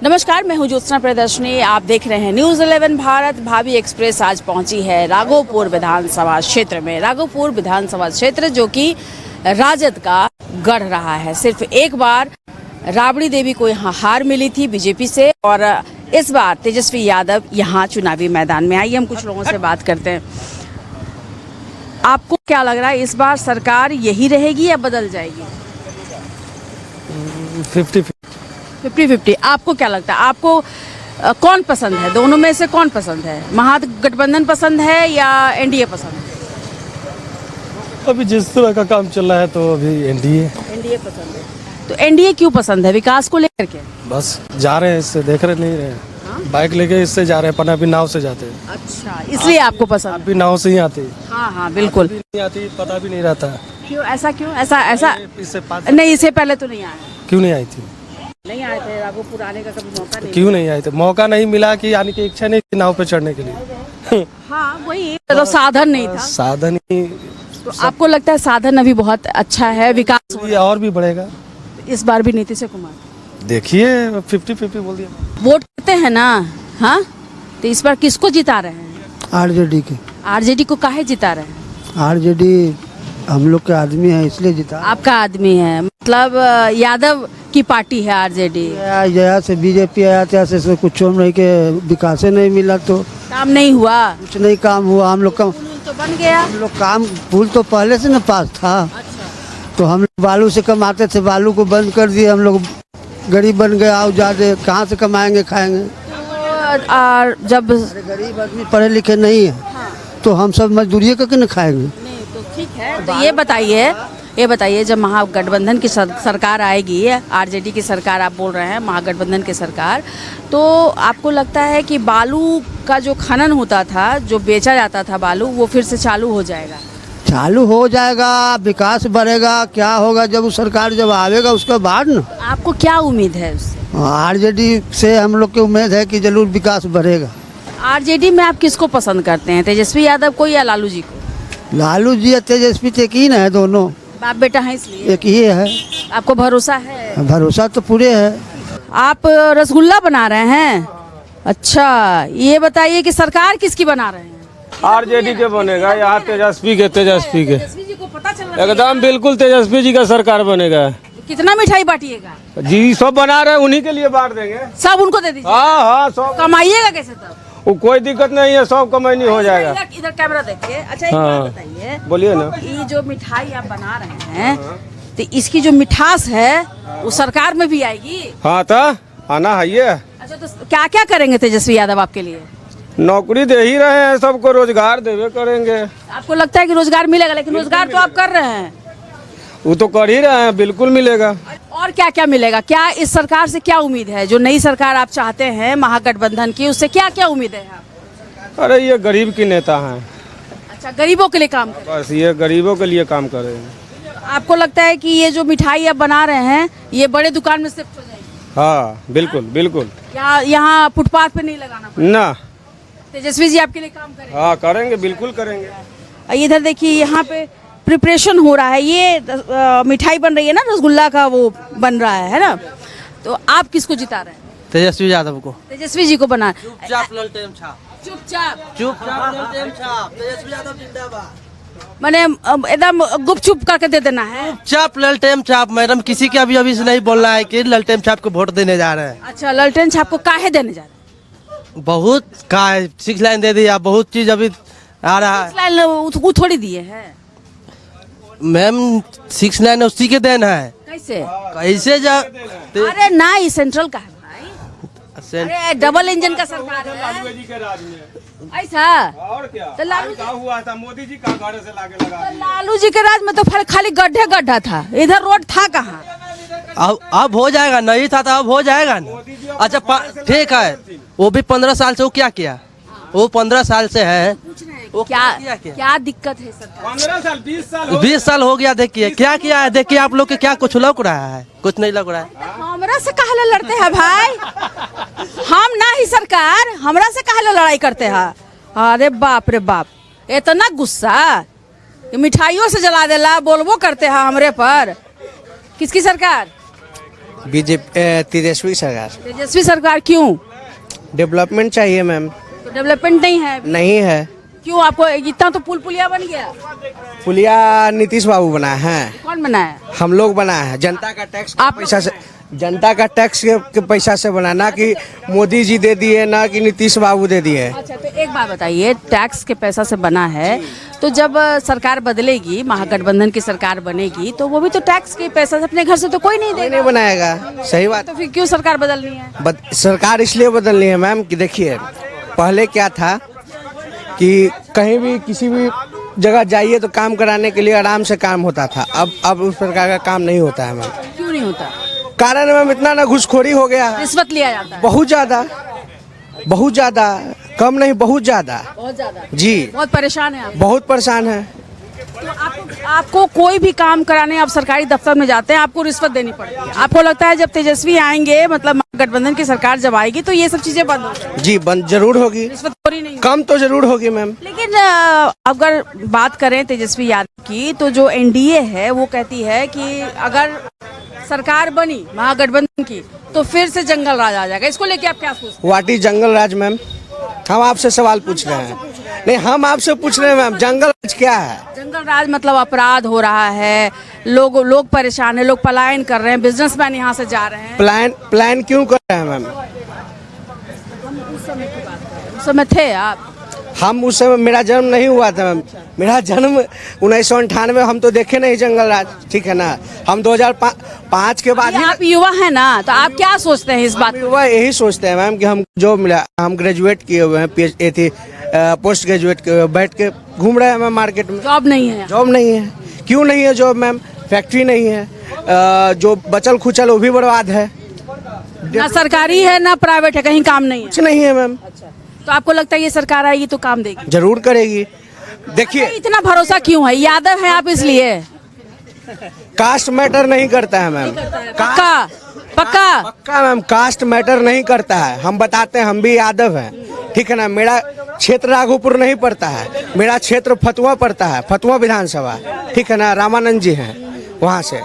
नमस्कार, मैं हूं ज्योत्सना प्रदर्शनी। आप देख रहे हैं न्यूज़ 11 भारत। भाभी एक्सप्रेस आज पहुंची है राघोपुर विधानसभा क्षेत्र में। राघोपुर विधानसभा क्षेत्र जो कि राजद का गढ़ रहा है। सिर्फ एक बार राबड़ी देवी को यहाँ हार मिली थी बीजेपी से और इस बार तेजस्वी यादव यहाँ चुनावी मैदान में आई। हम कुछ लोगों से बात करते हैं। आपको क्या लग रहा है, इस बार सरकार यही रहेगी या बदल जाएगी? 50-50। आपको क्या लगता है, आपको कौन पसंद है? दोनों में से कौन पसंद है? महागठबंधन पसंद है या एनडीए पसंद है? अभी जिस तरह का काम चल रहा है तो अभी एनडीए पसंद है। तो एनडीए क्यों पसंद है? विकास को लेकर के? बस जा रहे हैं, इससे देख रहे नहीं रहे। बाइक लेके इससे जा रहे हैं, पना भी नाव से जाते हैं। अच्छा, इसलिए आपको पसंद? आप भी नाव से ही आती? हाँ, बिल्कुल नहीं आती, पता भी नहीं रहता। क्यों ऐसा इससे नहीं, इससे पहले तो नहीं आए? क्यों नहीं आई थी? नहीं आए थे राघोपुर आने का, कभी मौका नहीं? क्यों नहीं आए थे? मौका नहीं मिला कि आने की इच्छा नहीं थी नाव पे चढ़ने के लिए। हाँ, वही तो साधन नहीं था। साधन ही तो आपको लगता है साधन अभी बहुत अच्छा है, विकास और भी बढ़ेगा? इस बार भी नीतीश कुमार देखिए 50-50 बोल दिया। वोट करते हैं ना? हाँ, तो इस बार किसको जिता रहे हैं? आरजेडी के। आरजेडी को काहे जिता रहे हैं? आरजेडी हम लोग के आदमी है इसलिए जिता। आपका आदमी है, मतलब यादव की पार्टी है आरजेडी। जया से बीजेपी आया था, से कुछ नहीं के विकास नहीं मिला तो काम नहीं हुआ, कुछ नहीं काम हुआ। हम लोग का तो बन गया। हम लोग काम पुल तो पहले से न पास था। तो हम लोग बालू से कमाते थे, बालू को बंद कर दिए। हम लोग गरीब बन गए। आओ ज्यादा कहाँ से कमाएंगे खाएंगे? और जब गरीब आदमी पढ़े लिखे नहीं है तो हम सब मजदूरी करके न खाएंगे। नहीं तो ठीक है। तो ये बताइए जब महागठबंधन की सरकार आएगी, आरजेडी की सरकार आप बोल रहे हैं, महागठबंधन की सरकार, तो आपको लगता है कि बालू का जो खनन होता था, जो बेचा जाता था बालू, वो फिर से चालू हो जाएगा? चालू हो जाएगा, विकास बढ़ेगा। क्या होगा जब वो सरकार जब आवेगा उसके बाद न। आपको क्या उम्मीद है उससे? आरजेडी से हम लोग की उम्मीद है कि जरूर विकास बढ़ेगा। आरजेडी में आप किसको पसंद करते हैं, तेजस्वी यादव को या लालू जी को? लालू जी और तेजस्वी एक ही है, दोनों बाप बेटा है इसलिए एक ही है। आपको भरोसा है? भरोसा तो पूरे है। आप रसगुल्ला बना रहे हैं? अच्छा, ये बताइए कि सरकार किसकी बना रहे हैं? आरजेडी के बनेगा यहाँ तेजस्वी के तेजस्वी जी को पता चल रहा है? एकदम बिल्कुल तेजस्वी जी का सरकार बनेगा। कितना मिठाई बांटिएगा? जी सब बना रहे हैं, उन्हीं के लिए बांट देंगे। सब उनको दे दीजिए। हाँ सब कमाइएगा कैसे तब? वो कोई दिक्कत नहीं है, सब कमाई हो जाएगा। इधर कैमरा देखिए। अच्छा, एक हाँ। बात बताइए, बोलिए ना। ये जो मिठाई आप बना रहे हैं तो इसकी जो मिठास है वो सरकार में भी आएगी? हाँ तो आना है ये। अच्छा, तो क्या क्या करेंगे तेजस्वी यादव आपके लिए? नौकरी दे ही रहे हैं, सबको रोजगार देवे करेंगे। आपको लगता है कि रोजगार मिलेगा? लेकिन रोजगार तो आप कर रहे हैं। वो तो कर ही रहे हैं, बिल्कुल मिलेगा। और क्या क्या मिलेगा? क्या इस सरकार से क्या उम्मीद है, जो नई सरकार आप चाहते हैं महागठबंधन की, उससे क्या क्या उम्मीद है आप? अरे ये गरीब की नेता हैं। अच्छा, गरीबों के लिए काम करें। बस ये गरीबों के लिए काम कर रहे हैं। आपको लगता है कि ये जो मिठाई आप बना रहे हैं ये बड़े दुकान में शिफ्ट हो जाएगी? हाँ बिल्कुल बिल्कुल। यहाँ फुटपाथ पे नहीं लगाना पड़ेगा? ना, तेजस्वी जी आपके लिए काम करेंगे? हाँ करेंगे, बिल्कुल करेंगे। इधर देखिए, यहाँ पे प्रिपरेशन हो रहा है। ये मिठाई बन रही है ना, रसगुल्ला का वो बन रहा है ना। तो आप किसको जिता रहे हैं? तेजस्वी यादव को। तेजस्वी जी को बना। चुपचाप ललटेन छाप। चुपचाप ललटेन छाप। तेजस्वी यादव जिंदाबाद। मैंने एकदम गुपचुप करके दे देना है। चाप ललटेन छाप। मैडम किसी के अभी से नहीं बोलना है कि ललटेन छाप को वोट देने जा रहे हैं। अच्छा, ललटेन छाप को काहे देने जा रहे हैं? बहुत का 6 लाइन दे दिया, बहुत चीज अभी आ रहा है। वो थोड़ी दिए है मैम, 6 लाइन उसी के देन है। कैसे? कैसे जा? अरे ना, ये सेंट्रल का है भाई। अरे डबल इंजन का सरकार है ऐसा। और क्या? तो लालू जी हुआ था, मोदी जी का घर से लाके लगा तो लालू जी के राज में तो खाली गड्ढा था, इधर रोड था कहाँ? अब हो जाएगा, नहीं था तो अब हो जाएगा ना। अच्छा ठीक है, वो भी 15 साल से वो क्या किया? वो 15 साल से है, वो क्या दिक्कत है सरकार? 15 साल 20 साल हो गया। देखिए क्या किया है, देखिए आप लोग के क्या कुछ लग रहा है? कुछ नहीं लग रहा है। हमरा से काहे लड़ते हैं भाई? हम ना ही सरकार, हमरा से काहे लड़ाई करते हैं? अरे बाप रे बाप, इतना गुस्सा, मिठाइयों से जला देला, बोलबो करते हैं हमरे पर। किसकी सरकार? बीजेपी तेजस्वी सरकार। तेजस्वी सरकार क्यों? डेवलपमेंट चाहिए मैम। तो डेवलपमेंट नहीं है अभी। नहीं है। क्यों? आपको इतना तो पुलिया बन गया। पुलिया नीतीश बाबू बनाए हैं। कौन बनाया? हम लोग बनाए हैं, जनता का टैक्स के आप पैसा से, जनता का टैक्स के पैसा से बना, ना कि मोदी जी दे दिए, ना कि नीतीश बाबू दे दिए। अच्छा, तो एक बात बताइए, टैक्स के पैसा से बना है, तो जब सरकार बदलेगी, महागठबंधन की सरकार बनेगी, तो वो भी तो टैक्स के पैसा से अपने घर से तो कोई नहीं कोई देगा। नहीं बनाएगा। सही बात। तो फिर क्यों सरकार बदलनी है? सरकार इसलिए बदलनी है मैम कि देखिए, पहले क्या था कि कहीं भी किसी भी जगह जाइए तो काम कराने के लिए आराम से काम होता था। अब उस प्रकार का काम नहीं होता है मैम। क्यों नहीं होता? कारण मैम इतना ना घूसखोरी हो गया है, रिश्वत लिया जाता है बहुत ज्यादा, बहुत ज्यादा, कम नहीं बहुत ज्यादा। बहुत ज्यादा। जी, बहुत परेशान है आप। बहुत परेशान है। तो आपको कोई भी काम कराने आप सरकारी दफ्तर में जाते हैं, आपको रिश्वत देनी पड़ती है। आपको लगता है जब तेजस्वी आएंगे, मतलब गठबंधन की सरकार जब आएगी, तो ये सब चीजें बंद हो जाएंगी? जी, बंद जरूर होगी। रिश्वतखोरी नहीं, कम तो जरूर होगी मैम। लेकिन अगर बात करें तेजस्वी यादव की, तो जो एनडीए है वो कहती है कि अगर सरकार बनी महागठबंधन की, तो फिर से जंगल राज आ जाएगा। इसको लेके आप क्या सोचते हैं? What is jungle Raj ma'am? हम आपसे सवाल पूछ रहे हैं। नहीं, हम आपसे पूछ रहे हैं मैम, जंगल राज क्या है? जंगल राज मतलब अपराध हो रहा है, लोग परेशान है, लोग पलायन कर रहे हैं, बिजनेसमैन यहाँ से जा रहे हैं। प्लान क्यों कर रहे हैं मैम? उस समय थे आप? हम उस समय, मेरा जन्म नहीं हुआ था मैम। मेरा जन्म 1998, हम तो देखे नहीं जंगल राज, ठीक है ना। हम 2005 के बाद ही, आप युवा हैं ना, तो आप क्या सोचते हैं इस बात पे? वह यही सोचते हैं मैम कि हम जो मिला, हम ग्रेजुएट किए हुए हैं, पोस्ट ग्रेजुएट किए हुए, बैठ के घूम रहे हैं मैम मार्केट में। जॉब नहीं है? जॉब नहीं है। क्यों नहीं है जॉब मैम? फैक्ट्री नहीं है, जो बचल खुचल वो भी बर्बाद है। ना सरकारी है ना प्राइवेट है, कहीं काम नहीं है। कुछ नहीं है मैम। तो आपको लगता है ये सरकार आएगी तो काम देगी? जरूर करेगी। देखिए, इतना भरोसा क्यों है? यादव है आप इसलिए? कास्ट मैटर नहीं करता है मैम। पक्का? पक्का? पक्का मैम, कास्ट मैटर नहीं करता है। हम बताते हैं, हम भी यादव हैं, ठीक है ना। मेरा क्षेत्र राघोपुर नहीं पड़ता है, मेरा क्षेत्र फतुआ पड़ता है, फतुआ विधानसभा, ठीक है ना। रामानंद जी हैं वहाँ से।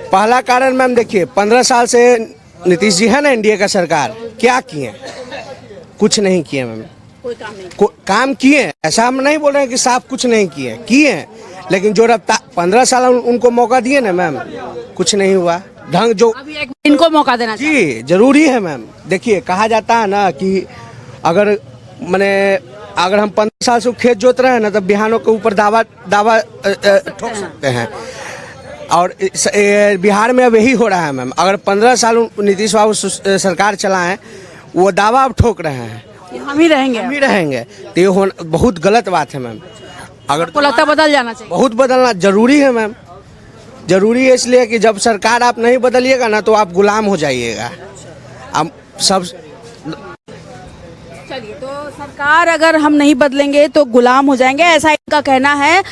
पहला कारण मैम देखिए, 15 साल से नीतीश जी है ना, एनडीए का सरकार, क्या किए? कुछ नहीं किए मैम। कोई काम नहीं। काम किए, ऐसा हम नहीं बोल रहे हैं कि साफ कुछ नहीं किए, लेकिन जो रफ्तार 15 साल उनको मौका दिए ना मैम, कुछ नहीं हुआ ढंग। जो अभी एक इनको मौका देना चाहिए। जी जरूरी है मैम। देखिए, कहा जाता है ना कि अगर हम 15 साल से खेत जोत रहे हैं ना, तब बिहानों के ऊपर दावा ठोक सकते हैं। और बिहार में अब यही हो रहा है मैम। अगर 15 साल नीतीश बाबू सरकार चलाएं, वो दावा अब ठोक रहे हैं, हम ही रहेंगे। हम ही रहेंगे, तो ये बहुत गलत बात है मैम। अगर आपको लगता है बदल जाना चाहिए? बहुत बदलना जरूरी है मैम। जरूरी है इसलिए कि जब सरकार आप नहीं बदलिएगा ना, तो आप गुलाम हो जाइएगा। अब सब चलिए, तो सरकार अगर हम नहीं बदलेंगे तो गुलाम हो जाएंगे, ऐसा इनका कहना है।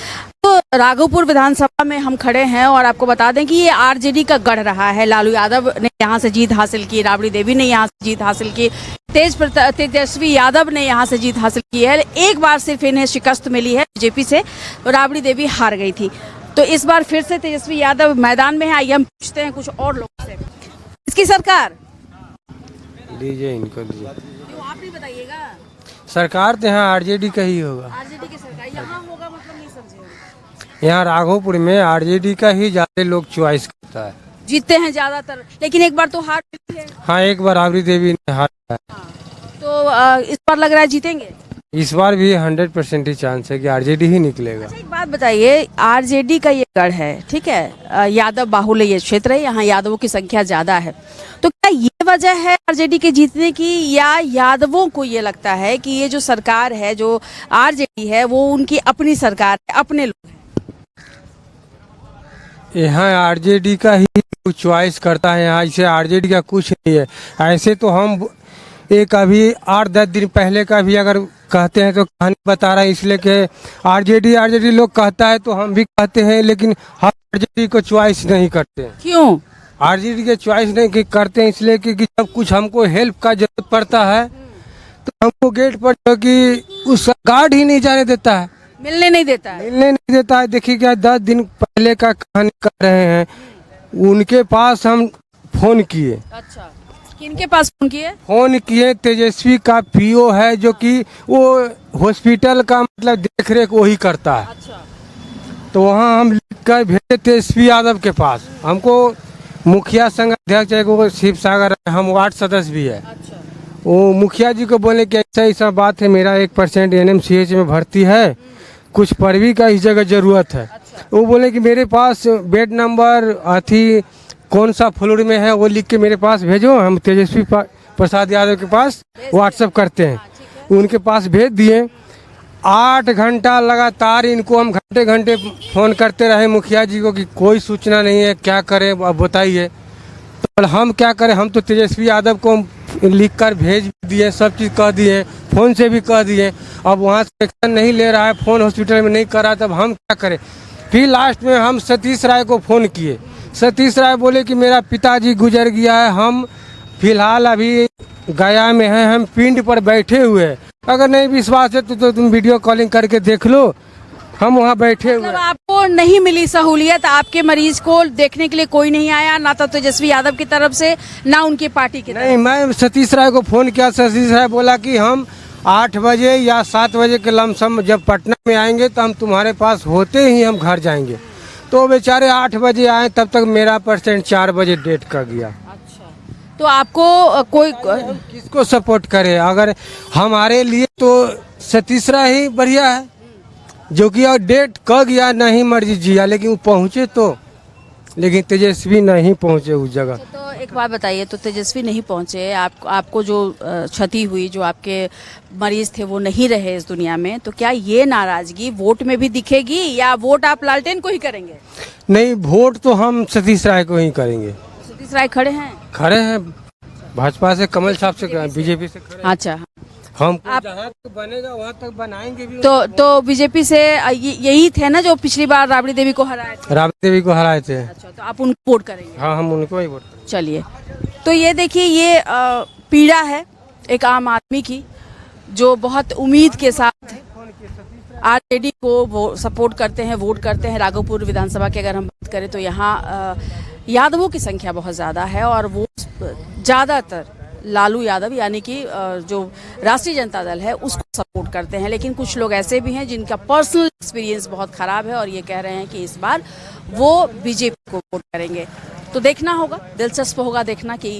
तो राघोपुर विधानसभा में हम खड़े हैं और आपको बता दें कि ये आरजेडी का गढ़ रहा है। लालू यादव ने यहाँ से जीत हासिल की, राबड़ी देवी ने यहाँ से जीत हासिल की, तेजस्वी यादव ने यहाँ से जीत हासिल की है। एक बार सिर्फ इन्हें शिकस्त मिली है बीजेपी से, राबड़ी देवी हार गई थी। तो इस बार फिर से तेजस्वी यादव मैदान में है। आइए हम पूछते हैं कुछ और लोगों से। इसकी सरकार लीजिए, इनको लीजिए। तो आप नहीं बताइएगा? सरकार तो यहाँ आरजेडी का ही होगा। आरजेडी की सरकार यहाँ होगा, मतलब नहीं समझे? यहाँ राघोपुर में आरजेडी का ही ज्यादा लोग चॉइस करता है। जीतते हैं ज्यादातर, लेकिन एक बार तो हार मिली है। हाँ, एक बार राबड़ी देवी ने हारा है। तो इस बार लग रहा है जीतेंगे? इस बार भी 100% ही चांस है कि आरजेडी ही निकलेगा। अच्छा, एक बात बताइए, आरजेडी का ये गढ़ है, ठीक है, यादव बाहुल्य ये क्षेत्र है, यहाँ यादवों की संख्या ज्यादा है। तो क्या ये वजह है आरजेडी के जीतने की, या यादवों को ये लगता है कि ये जो सरकार है, जो आरजेडी है, वो उनकी अपनी सरकार है, अपने लोग हैं? यहाँ आरजेडी का ही चॉइस करता है। यहाँ इसे आरजेडी का कुछ नहीं है। ऐसे तो हम एक अभी 8-10 दिन पहले का भी अगर कहते हैं तो कहानी बता रहा है, इसलिए कि आरजेडी लोग कहता है तो हम भी कहते हैं, लेकिन हम आरजेडी को चॉइस नहीं करते हैं। क्यों आरजेडी के चॉइस नहीं करते हैं? इसलिए कि जब कुछ हमको हेल्प का जरूरत पड़ता है तो हमको गेट पर जो कि उस गार्ड ही नहीं जाने देता है, मिलने नहीं देता है। मिलने नहीं देता है। देखिए, क्या 10 दिन पहले का कहानी कर रहे हैं, उनके पास हम फोन किए। अच्छा, किनके पास फोन किए? फोन किए तेजस्वी का पीओ है जो कि वो हॉस्पिटल का मतलब देख रेख वही करता है। अच्छा, तो वहाँ हम लिख कर भेजे तेजस्वी यादव के पास। हमको मुखिया संघ अध्यक्ष है, वो शिव सागर है, हम वार्ड सदस्य भी है। अच्छा, वो मुखिया जी को बोले कि ऐसा ऐसा बात है, मेरा 1% NMCH में भर्ती है, कुछ परवी का इस जगह जरूरत है। वो बोले कि मेरे पास बेड नंबर अथी कौन सा फ्लोर में है वो लिख के मेरे पास भेजो, हम तेजस्वी प्रसाद यादव के पास व्हाट्सएप करते हैं। उनके पास भेज दिए। 8 घंटा लगातार इनको हम घंटे घंटे फोन करते रहे मुखिया जी को कि कोई सूचना नहीं है, क्या करें अब बताइए। तो हम क्या करें, हम तो तेजस्वी यादव को लिख कर भेज दिए, सब चीज़ कह दिए, फ़ोन से भी कह दिए। अब वहाँ से एक्शन नहीं ले रहा है, फ़ोन हॉस्पिटल में नहीं कर रहा, तब हम क्या करें। फिर लास्ट में हम सतीश राय को फ़ोन किए। सतीश राय बोले कि मेरा पिताजी गुजर गया है, हम फिलहाल अभी गया में हैं, हम पिंड पर बैठे हुए हैं। अगर नहीं विश्वास है तो तुम वीडियो कॉलिंग करके देख लो, हम वहाँ बैठे हुए मतलब हैं। आपको नहीं मिली सहूलियत, आपके मरीज को देखने के लिए कोई नहीं आया, ना तो तेजस्वी यादव की तरफ से ना उनकी पार्टी की तरफ नहीं, मैं सतीश राय को फ़ोन किया। सतीश राय बोला कि हम 8 बजे या 7 बजे के लमसम जब पटना में आएंगे तो हम तुम्हारे पास होते ही हम घर जाएंगे। तो बेचारे 8 बजे आए, तब तक मेरा % 4 बजे डेट कर गया। अच्छा, तो आपको कोई किसको सपोर्ट करे, अगर हमारे लिए तो सतीश राय ही बढ़िया है, जो कि और डेट क गया नहीं मर्जी जिया, लेकिन वो पहुँचे तो, लेकिन तेजस्वी नहीं पहुँचे उस जगह। तो एक बात बताइए, तो तेजस्वी नहीं पहुंचे, आपको जो क्षति हुई, जो आपके मरीज थे वो नहीं रहे इस दुनिया में, तो क्या ये नाराजगी वोट में भी दिखेगी या वोट आप लालटेन को ही करेंगे? नहीं, वोट तो हम सतीश राय को ही करेंगे। सतीश राय खड़े हैं? खड़े हैं, भाजपा से कमल साहब से, बीजेपी से खड़े हैं। अच्छा, हम आप- जहाँ तक बनेगा वहाँ तक बनाएंगे भी। तो बीजेपी से यही थे ना जो पिछली बार राबड़ी देवी को हराए थे? राबड़ी देवी को हराए थे। अच्छा, तो आप उनको वोट करेंगे? हाँ, हम उनको ही वोट करेंगे। चलिए, तो ये देखिए, ये पीड़ा है एक आम आदमी की, जो बहुत उम्मीद के साथ आरजेडी को सपोर्ट करते हैं, वोट करते हैं। राघोपुर विधानसभा की अगर हम बात करें तो यहाँ यादवों की संख्या बहुत ज़्यादा है और वो ज़्यादातर लालू यादव यानी कि जो राष्ट्रीय जनता दल है उसको सपोर्ट करते हैं। लेकिन कुछ लोग ऐसे भी हैं जिनका पर्सनल एक्सपीरियंस बहुत ख़राब है और ये कह रहे हैं कि इस बार वो बीजेपी को वोट करेंगे। तो देखना होगा, दिलचस्प होगा देखना कि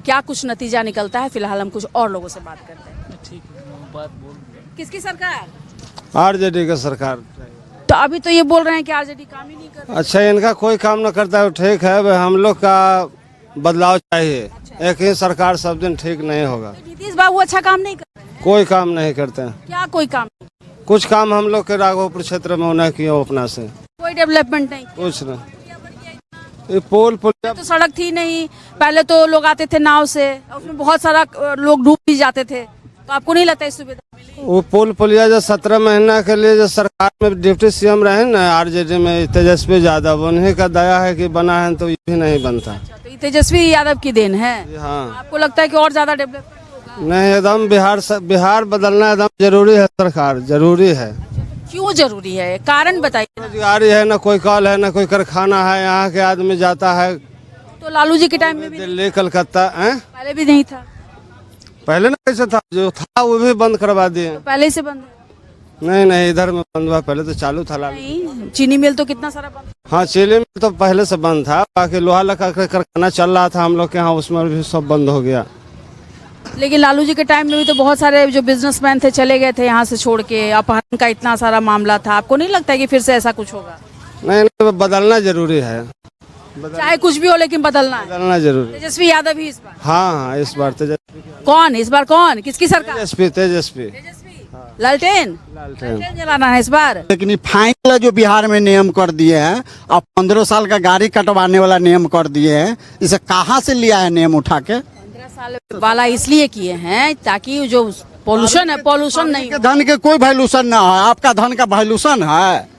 क्या कुछ नतीजा निकलता है। फिलहाल हम कुछ और लोगों से बात करते हैं। ठीक है, बात बोल। किसकी सरकार? आरजेडी का सरकार। तो अभी तो ये बोल रहे हैं कि आरजेडी काम ही नहीं कर रही। अच्छा, इनका कोई काम न करता है, ठीक है, भाई हम लोग का बदलाव चाहिए। एक ही सरकार सब दिन ठीक नहीं होगा। नीतीश बाबू अच्छा काम नहीं कर रहे? कोई काम नहीं करते हैं। क्या कोई काम? कुछ काम हम लोग के राघोपुर क्षेत्र में उन्हें किया अपना से, कोई डेवलपमेंट नहीं? कुछ नहीं। ये पोल पुलिया तो सड़क थी नहीं, पहले तो लोग आते थे नाव से, उसमें बहुत सारा लोग डूब भी जाते थे। तो आपको नहीं लगता इस सुविधा मिली? वो पुल पुलिया जो 17 महीना के लिए जो सरकार में डिप्टी सीएम रहे ना आरजेडी में तेजस्वी यादव, उन्हीं का दया है कि बना है, तो ये भी नहीं बनता। तो ये तेजस्वी यादव की देन है? हाँ, आपको लगता है कि और ज्यादा डेवलपमेंट होगा? नहीं, एकदम बिहार बदलना एकदम जरूरी है, सरकार जरूरी है। क्यों जरूरी है, कारण बताइए। रोजगारी है ना, कोई कॉल है ना, कोई कारखाना है, यहाँ के आदमी जाता है तो लालू जी के टाइम में भी दिल्ली कलकत्ता। पहले भी नहीं था? पहले ना कैसे था, जो था वो भी बंद करवा दिए। तो पहले से बंद है? नहीं नहीं, इधर में बंद हुआ, पहले तो चालू था। नहीं, चीनी मिल तो कितना सारा बंद। हाँ, चीनी मिल तो पहले से बंद था, बाकी लोहा लक्कड़ का कारखाना चल रहा था हम लोग के यहाँ, उसमें भी सब बंद हो गया। लेकिन लालू जी के टाइम में भी तो बहुत सारे जो बिजनेसमैन थे चले गए थे यहाँ से छोड़ के, अपहरण का इतना सारा मामला था। आपको नहीं लगता है कि फिर से ऐसा कुछ होगा? नहीं नहीं, बदलना जरूरी है, चाहे कुछ भी हो लेकिन बदलना है। बदलना जरूरी। तेजस्वी यादव ही इस बार? हाँ हाँ, इस बार तेजस्वी। कौन इस बार, कौन, किसकी सरकार? तेजस्वी तेजस्वी लालटेन जलाना है इस बार? लेकिन ये फाइन जो बिहार में नियम कर दिए हैं, अब 15 साल का गाड़ी कटवाने वाला नियम कर दिए हैं, इसे कहाँ से लिया है नियम उठा के? 15 साल वाला इसलिए किए हैं ताकि जो पोल्यूशन है, पोल्यूशन नहीं। धन के कोई वैल्यूशन ना है, आपका धन का वैल्यूशन है।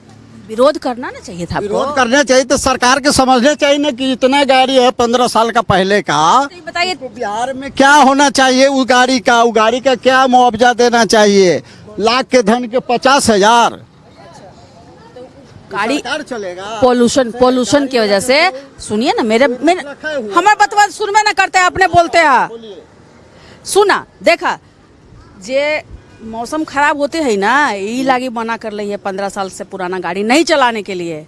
विरोध करना ना चाहिए था आपको। विरोध करना चाहिए तो सरकार के समझना चाहिए ना कि इतना गाड़ी है 15 साल का पहले का। तो ये बताइए, तो बिहार में क्या होना चाहिए उस गाड़ी का क्या मुआवजा देना चाहिए? लाख के धन के 50,000 गाड़ी सरकार चलेगा। पोल्यूशन की वजह से। सुनिए ना, मेरे हमारे बतवा सुनबे ना करते हैं, अपने बोलते हैं। सुना देखा जे मौसम खराब होते है ना, यही लागी मना कर रही है 15 साल से पुराना गाड़ी नहीं चलाने के लिए।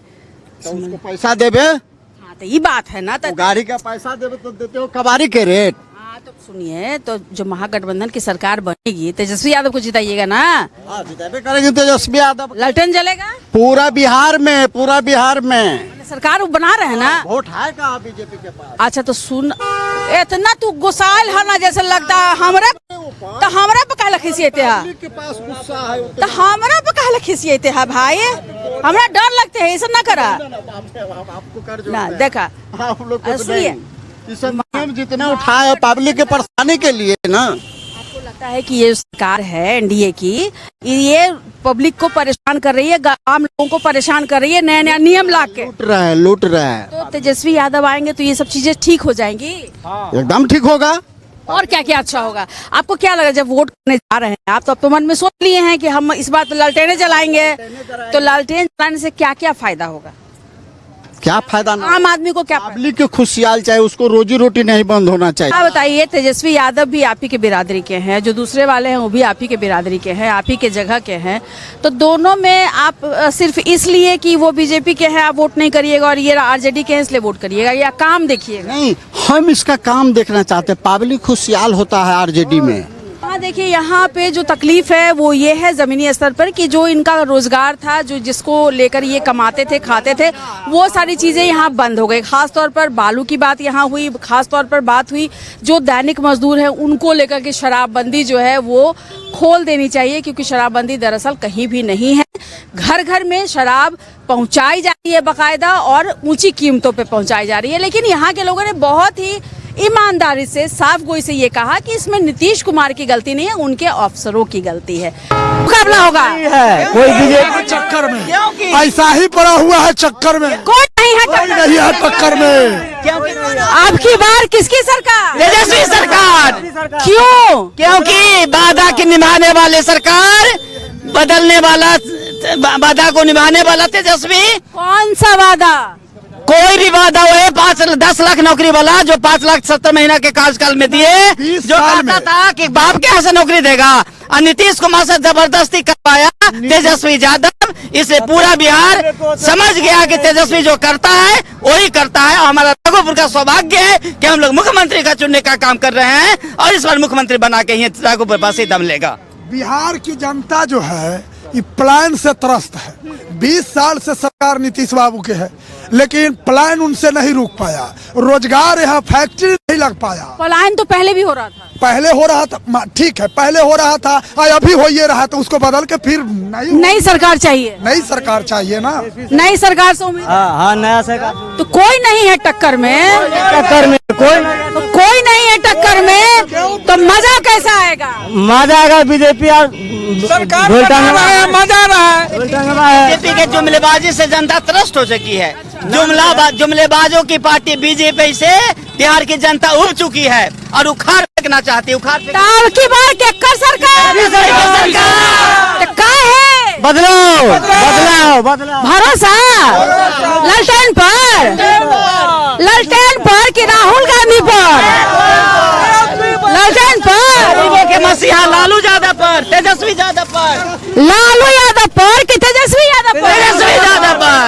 तो उसको पैसा देबे, हाँ तो ये बात है ना। तो गाड़ी का पैसा देबे तो देते हो कबाड़ी के रेट। हाँ तो सुनिए, तो जो महागठबंधन की सरकार बनेगी, तेजस्वी यादव को जिताइएगा ना। जिताबे करेंगे तेजस्वी यादव। ललटेन जलेगा पूरा बिहार में सरकार वो बना रहे हैं ना। वोट है कहाँ बीजेपी के पास? अच्छा तो सुन, इतना तू गुस्साइल है ना, जैसे लगता है हमरा तो हमरा पे काहे खिसियते है, के पास गुस्सा है तो हमरा पे काहे खिसियते है भाई। हमरा डर लगते है, ऐसा ना करा आपको कर जो ना। देखा आप लोग को सुनिए, ये सब नियम जितने उठाए पब्लिक के परेशानी के लिए ना। आपको लगता है कि ये सरकार है एनडीए की, ये पब्लिक को परेशान कर रही है, आम लोगों को परेशान कर रही है नया नया नियम ला के। लूट रहा है। तो तेजस्वी यादव आएंगे तो ये सब चीजें ठीक हो जाएंगी, एकदम ठीक होगा। और क्या क्या अच्छा होगा। आपको क्या लगा जब वोट करने जा रहे हैं आप, तो अब तो मन में सोच लिए हैं कि हम इस बार तो लालटेने जलाएंगे, तो लालटेन जलाने से क्या क्या फायदा होगा, क्या फायदा ना, आम आदमी को क्या फायदा? पब्लिक की खुशहाल चाहिए, उसको रोजी रोटी नहीं बंद होना चाहिए। आप बताइए, तेजस्वी यादव भी आप ही के बिरादरी के हैं, जो दूसरे वाले हैं वो भी आप ही के बिरादरी के हैं, आप ही के जगह के हैं, तो दोनों में आप सिर्फ इसलिए कि वो बीजेपी के हैं आप वोट नहीं करिएगा और ये आरजेडी के हैं इसलिए वोट करिएगा, या काम देखिएगा? नहीं, हम इसका काम देखना चाहते हैं। पब्लिक खुशहाल होता है आरजेडी में। हाँ देखिए, यहाँ पे जो तकलीफ है वो ये है जमीनी स्तर पर कि जो इनका रोजगार था, जो जिसको लेकर ये कमाते थे खाते थे, वो सारी चीजें यहाँ बंद हो गई। खास तौर पर बालू की बात यहाँ हुई, खास तौर पर बात हुई जो दैनिक मजदूर हैं उनको लेकर के शराबबंदी जो है वो खोल देनी चाहिए, क्योंकि शराबबंदी दरअसल कहीं भी नहीं है। घर घर में शराब पहुंचाई जा रही है बाकायदा, और ऊंची कीमतों पे पहुंचाई जा रही है। लेकिन यहाँ के लोगों ने बहुत ही ईमानदारी से साफ गोई से ये कहा कि इसमें नीतीश कुमार की गलती नहीं है, उनके अफसरों की गलती है। मुकाबला होगा कोई बीजेपी चक्कर में ऐसा ही पड़ा हुआ है, चक्कर में कोई नहीं है कोई नहीं है टक्कर में। आपकी बार किसकी सरकार? तेजस्वी सरकार। क्यों? क्योंकि वादा की निभाने वाले सरकार, बदलने वाला वादा को निभाने वाला तेजस्वी। कौन सा वादा? कोई भी वादा हुए 10 लाख नौकरी वाला जो 5 लाख 70 महीना के कार्यकाल में दिए, जो कहता था कि बाप के यहाँ से नौकरी देगा, और नीतीश कुमार से जबरदस्ती करवाया तेजस्वी यादव। इसलिए पूरा बिहार समझ गया कि तेजस्वी जो करता है वही करता है। और हमारा राघोपुर का सौभाग्य है कि हम लोग मुख्यमंत्री का चुनने का काम कर रहे हैं, और इस बार मुख्यमंत्री बना के ही राघोपुर पास ही दम लेगा। बिहार की जनता जो है ये प्लान से त्रस्त है। 20 साल से सरकार नीतीश बाबू के है, लेकिन प्लान उनसे नहीं रुक पाया। रोजगार यहाँ फैक्ट्री नहीं लग पाया। पलायन तो पहले भी हो रहा था, पहले हो रहा था, ठीक है पहले हो रहा था, अभी हो ये रहा, तो उसको बदल के फिर नई सरकार चाहिए। नई सरकार चाहिए ना। नई सरकार से उम्मीद? हाँ, नया सरकार तो कोई नहीं है टक्कर में, कोई नहीं है टक्कर में, तो मजा कैसा आएगा? मजा आएगा। बीजेपी और सरकार मजा आ रहा है। बीजेपी के जुमलेबाजी से जनता त्रस्त हो चुकी है। जुमलेबाजों की पार्टी बीजेपी से बिहार की जनता उब चुकी है और उखाड़ फेंकना चाहती है। उखाड़ ताव की बार केकर सरकार? तो का है? बदलाव भरोसा ललटेन पर कि राहुल गांधी पर? ललटेन पर के मसीहा लालू यादव पर, तेजस्वी यादव पर। लालू यादव पर कि तेजस्वी यादव पर? तेजस्वी यादव पर।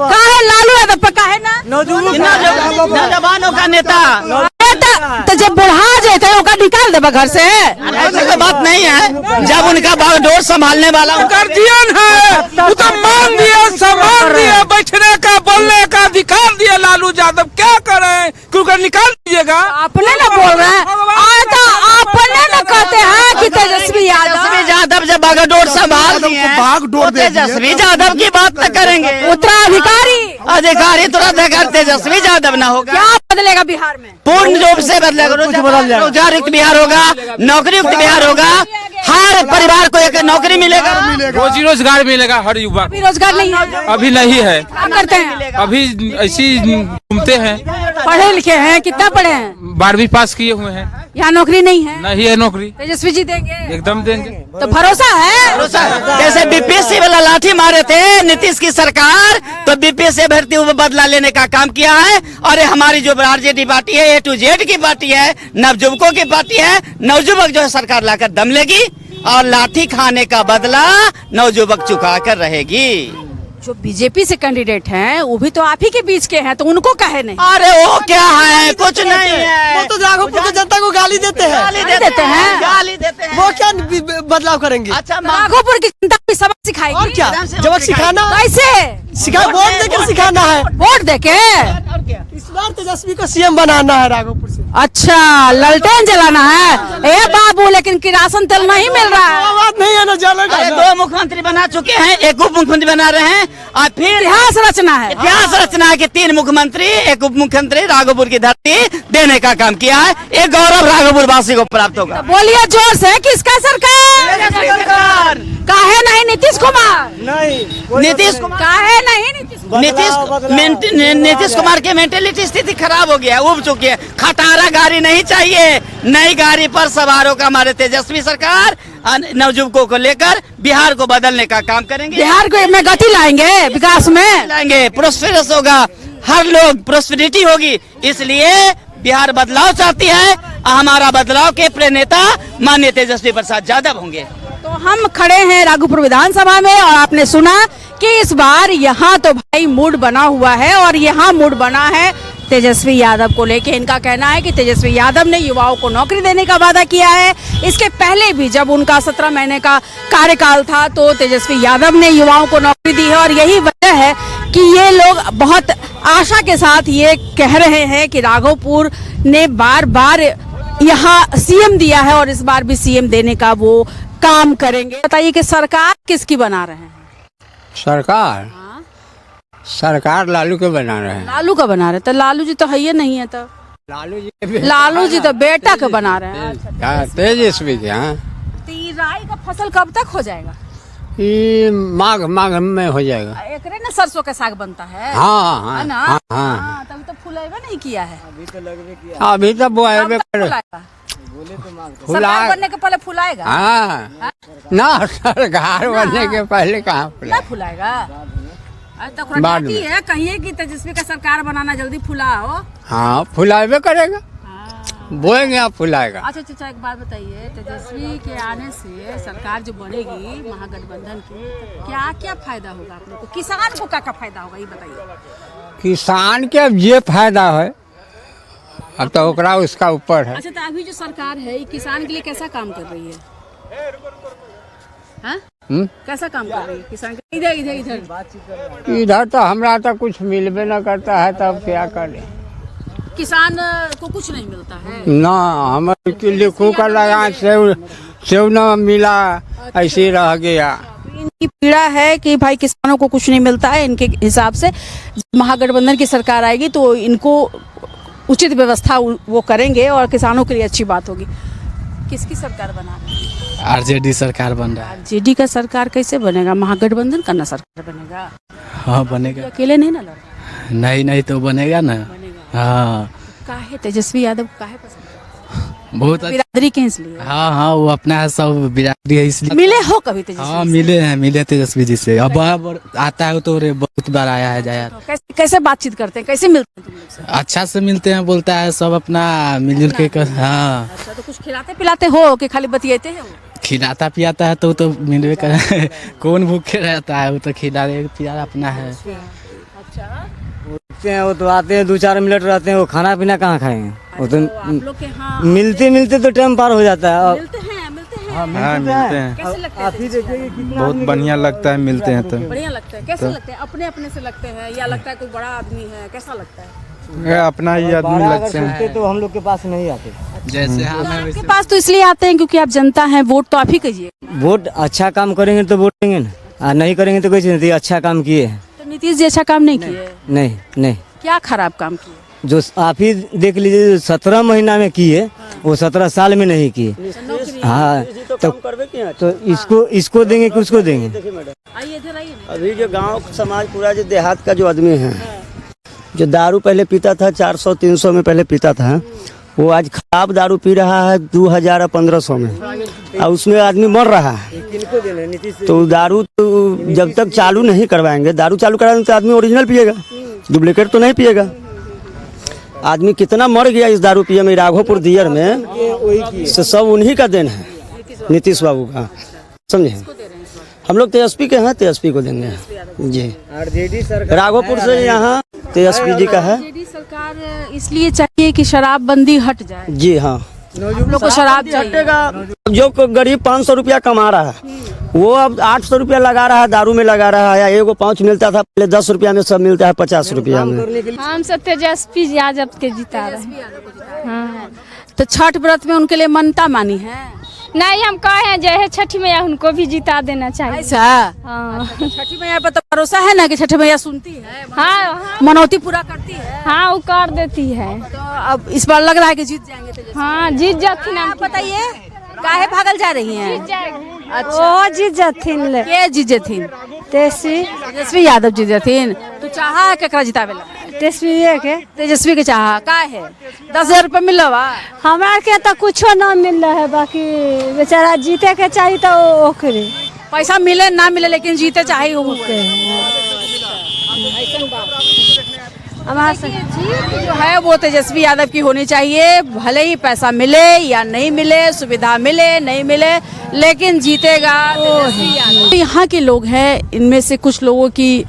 काहे लालू यादव पर काहे ना? नौजवानों का नेता। तो जब बुढ़ा जाते हैं उनका निकाल देगा घर से? ऐसी कोई बात नहीं है। जब उनका बागडोर संभालने वाला गार्जियन है, वो तो मान दिया, सम्मान दिया, बैठने का बोलने का अधिकार दिया लालू यादव। क्या करें, क्योंकि निकाल दीजिएगा। अपने ना बोल रहे हैं, अपने ना कहते हैं कि तेजस्वी यादव जब बागडोर संभाल दिए हैं, बागडोर दे दिए। तेजस्वी यादव की बात न करेंगे। उत्तराधिकारी तुरंत अगर तेजस्वी यादव न होगा, क्या बदलेगा बिहार में? पूर्ण रूप से बदलेगा। रोजगार युक्त बिहार होगा, नौकरी युक्त बिहार होगा, हर परिवार को एक नौकरी मिलेगा, रोजी रोजगार मिलेगा हर युवा। अभी रोजगार नहीं है, अभी नहीं है। क्या करते हैं? अभी ऐसी घूमते हैं। पढ़े लिखे हैं? कितना पढ़े हैं? 12वीं पास किए हुए हैं, यहाँ नौकरी नहीं है, नहीं है नौकरी। तेजस्वी जी देंगे, एकदम देंगे। तो भरोसा है। जैसे बीपीएससी वाला लाठी मारे थे नीतीश की सरकार, तो बीपीएससी अभ्यर्थी को बदला लेने का काम किया है। और ये हमारी जो आरजेडी पार्टी है, A to Z की पार्टी है, नवजुवकों की पार्टी है। नवजुवक जो है सरकार लाकर दम लेगी और लाठी खाने का बदला नवजुवक चुका कर रहेगी। जो बीजेपी से कैंडिडेट हैं वो भी तो आप ही के बीच के हैं, तो उनको कहे नहीं। अरे वो क्या है, कुछ नहीं है। वो तो राघोपुर की जनता को गाली देते हैं, गाली देते हैं, गाली देते हैं। वो क्या बदलाव करेंगे? अच्छा राघोपुर की जनता को सबक सिखाएगी। और क्या जबक सिखाना, कैसे सिखा वोट देकर सिखाना है। वोट देके इस बार तेजस्वी को सीएम बनाना है राघोपुर से। अच्छा, ललटेन जलाना है। ए बाबू, लेकिन किरासन तेल नहीं मिल रहा है। बात नहीं है ना, जलेगा। अरे 2 मुख्यमंत्री बना चुके हैं, एक उप मुख्यमंत्री बना रहे हैं, और फिर इतिहास रचना है। इतिहास रचना है कि 3 मुख्यमंत्री, एक उप मुख्यमंत्री राघोपुर की धरती देने का काम किया है। एक गौरव राघोपुर वासी को प्राप्त होगा। बोलिए जोर से, किसका सरकार? काहे नहीं नीतीश कुमार? नीतीश कुमार काहे नहीं नीतीश कुमार की मेंटेलिटी स्थिति खराब हो गया, उब चुकी है। खटारा गाड़ी नहीं चाहिए, नई गाड़ी पर सवारों का हमारे तेजस्वी सरकार नवजुवकों को लेकर बिहार को बदलने का काम करेंगे। बिहार को में गति लाएंगे, विकास में लाएंगे, प्रोस्पेरस होगा, हर लोग प्रोस्पेरिटी होगी। इसलिए बिहार बदलाव चाहती है। हमारा बदलाव के प्रेरणा माननीय तेजस्वी प्रसाद यादव होंगे। तो हम खड़े हैं राघोपुर विधानसभा में और आपने सुना कि इस बार यहाँ तो भाई मूड बना हुआ है और यहाँ मूड बना है तेजस्वी यादव को लेके। इनका कहना है कि तेजस्वी यादव ने युवाओं को नौकरी देने का वादा किया है। इसके पहले भी जब उनका 17 महीने का कार्यकाल था तो तेजस्वी यादव ने युवाओं को नौकरी दी है और यही वजह है कि ये लोग बहुत आशा के साथ ये कह रहे हैं कि राघोपुर ने बार बार यहाँ सीएम दिया है और इस बार भी सीएम देने का वो काम करेंगे। बताइए कि सरकार किसकी बना रहे हैं? सरकार लालू के बना रहे हैं। लालू का बना रहे, तो लालू जी तो है ही नहीं है। तो लालू जी तो बेटा के बना रहे हैं। तेजस्वी के। तो ये राई का फसल कब तक हो जाएगा? ये माघ में हो जाएगा। एकरे ना सरसों का साग बनता है। हाँ है ना? हाँ। तभी तो फुलाएगा नहीं किया है। अभी तो बुआई में सरकार बनने के पहले फुलाएगा। हाँ ना, सरकार बनने के पहले कहाँ फुलाएगा? तो खुराटी है, कहिए कि तेजस्वी का सरकार बनाना, जल्दी फुलाओ। हाँ, फुलावे करेगा, बोएंगे आप फुलाएगा। अच्छा, एक बात बताइए, तेजस्वी के आने से सरकार जो बनेगी महागठबंधन की, तो क्या क्या फायदा होगा आप लोग को? किसान को क्या फायदा होगा ये बताइए। किसान के अब ये फायदा है, अब तो ओकरा उसका ऊपर है। अच्छा, तो अभी जो सरकार है ये किसान के लिए कैसा काम कर रही है? कैसा काम कर रही है किसान के? इधर तो हमरा तो कुछ मिलबे न करता है, तब क्या करे? किसान को कुछ नहीं मिलता है ना। हमारे लिखू का लगा सेव न मिला, ऐसे रह गया। इनकी पीड़ा है कि भाई किसानों को कुछ नहीं मिलता है। इनके हिसाब से महागठबंधन की सरकार आएगी तो इनको उचित व्यवस्था वो करेंगे और किसानों के लिए अच्छी बात होगी। किसकी सरकार बना रहे हैं? आरजेडी सरकार बन रहा है। आरजेडी का सरकार कैसे बनेगा? महागठबंधन का ना सरकार बनेगा। हाँ बनेगा। अकेले नहीं ना लड़? नहीं तो बनेगा ना। हाँ। काहे तेजस्वी यादव काहे पसंद? बहुत बिरादरी के इसलिए। हाँ, वो अपना है, सब बिरादरी है इसलिए। मिले हो कभी तेजस्वी? हाँ मिले तेजस्वी जी से। अब आता है तो बहुत बार आया है जाया। कैसे बातचीत करते हैं, कैसे मिलते हैं तुम लोग से? अच्छा से मिलते हैं, बोलता है सब अपना मिलजुल के। हाँ। अच्छा, तो कुछ खिलाते पिलाते हो कि खाली बतियाते हो? खिलाता पियाता है तो मिलवे कर। कौन भूखे रहता है, वो तो खिला पिला अपना है। अच्छा, वो तो आते हैं 2-4 मिनट रहते हैं, वो खाना पीना कहाँ खाएंगे? वो तो आप लोग के यहाँ मिलते तो टाइम पार हो जाता है। मिलते हैं। हाँ मिलते हैं। कैसे लगता है? आप ही देखिए कितना बहुत बढ़िया लगता है, मिलते हैं तो बढ़िया लगता है। कैसे लगते हैं? अपने से लगते हैं या लगता है कोई बड़ा आदमी है? कैसा लगता है? अपना ही आदमी लगते हैं। तो हम लोग के पास नहीं आते। जैसे आपके पास तो इसलिए आते हैं क्योंकि आप जनता हैं, वोट तो आप ही कीजिए। वोट अच्छा काम करेंगे तो वोट देंगे ना, और नहीं करेंगे तो कोई नहीं। अच्छा काम किए हैं तो नीतीश जी अच्छा काम नहीं किए? नहीं। क्या खराब काम किए? जो आप ही देख लीजिए, 17 महीना में किए, वो 17 साल में नहीं किए। हाँ, तो इसको देंगे कि उसको देंगे? अभी जो गांव समाज पूरा जो देहात का जो आदमी है, जो दारू पहले पीता था 400-300 में पहले पीता था, वो आज खराब दारू पी रहा है 2000-1500 में, और उसमें आदमी मर रहा है। तो दारू तो जब तक चालू नहीं करवाएंगे, दारू चालू कराएंगे तो आदमी ओरिजिनल पिएगा, डुप्लीकेट तो नहीं पिएगा। आदमी कितना मर गया इस दारू पिए में, राघोपुर दियर में, सब उन्हीं का देन है, नीतीश बाबू का, समझे। हम लोग तेजस्वी के हैं, तेजस्वी को देंगे जी। आरजेडी सरकार राघोपुर से यहाँ तेजस्वी जी का है। सरकार इसलिए चाहिए कि शराबबंदी हट जाए। जी हाँ, हम लोग को शराब हटेगा। जो गरीब 500 रुपया कमा रहा है, वो अब 800 रुपया लगा रहा है, दारू में लगा रहा है। एगो पाँच मिलता था पहले, 10 रुपया में सब मिलता है 50 रुपया में। हम सब तेजस्वी यादव के जिता रहे। हाँ। तो छठ व्रत में उनके लिए मनता मानी है? नहीं, हम कहे हैं जय छठी मैया उनको भी जिता देना चाहिए। ऐसा? हाँ। छठी मैया पर तो भरोसा है ना कि छठी मैया सुनती है, हाँ, मनौती पूरा करती है। हाँ, वो कर देती है। तो अब इस बार लग रहा है कि जीत जाएंगे तेजस्वी। हाँ, जीत जाती ना। बताइए काहे भागल जा रही हैं? अच्छा, जीत जाथिन ले। के जीत जाथिन? तेजस्वी यादव जीत जाथिन। तो चाहा केकरा जितावे ला? तेजस्वी के चाहा का है? 10,000 रुपया मिल रहा? हमारा के तो कुछो ना मिल रहा है, बाकी बेचारा जीते के चाहिए तो ओकरे पैसा मिले ना मिले, लेकिन जीते चाहिए हमारा जीत जो है वो तेजस्वी यादव की होनी चाहिए। भले ही पैसा मिले या नहीं मिले, सुविधा मिले नहीं मिले, लेकिन जीतेगा तेजस्वी यादव। यहाँ के लोग हैं, इनमें से कुछ लोगों की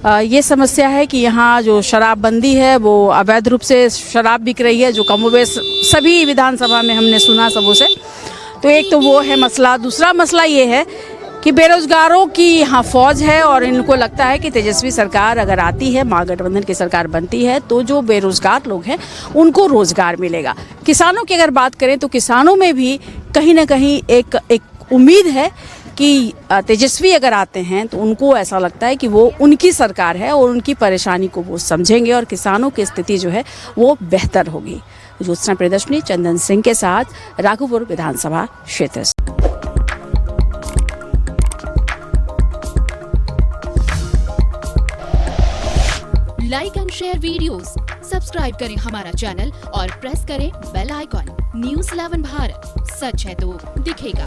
ये समस्या है कि यहाँ जो शराबबंदी है वो अवैध रूप से शराब बिक रही है, जो कमोबेश सभी विधानसभा में हमने सुना सबों से। तो एक तो वो है मसला। दूसरा मसला ये है कि बेरोजगारों की यहाँ फौज है, और इनको लगता है कि तेजस्वी सरकार अगर आती है, महागठबंधन की सरकार बनती है, तो जो बेरोजगार लोग हैं उनको रोजगार मिलेगा। किसानों की अगर बात करें तो किसानों में भी कहीं ना कहीं एक उम्मीद है कि तेजस्वी अगर आते हैं तो उनको ऐसा लगता है कि वो उनकी सरकार है और उनकी परेशानी को वो समझेंगे और किसानों की स्थिति जो है वो बेहतर होगी। ज्योत्सना प्रियदर्शनी, चंदन सिंह के साथ, राघोपुर विधानसभा क्षेत्र से। Like and share videos, subscribe करें हमारा चैनल और प्रेस करें बेल आइकॉन। News 11 भारत, सच है तो दिखेगा।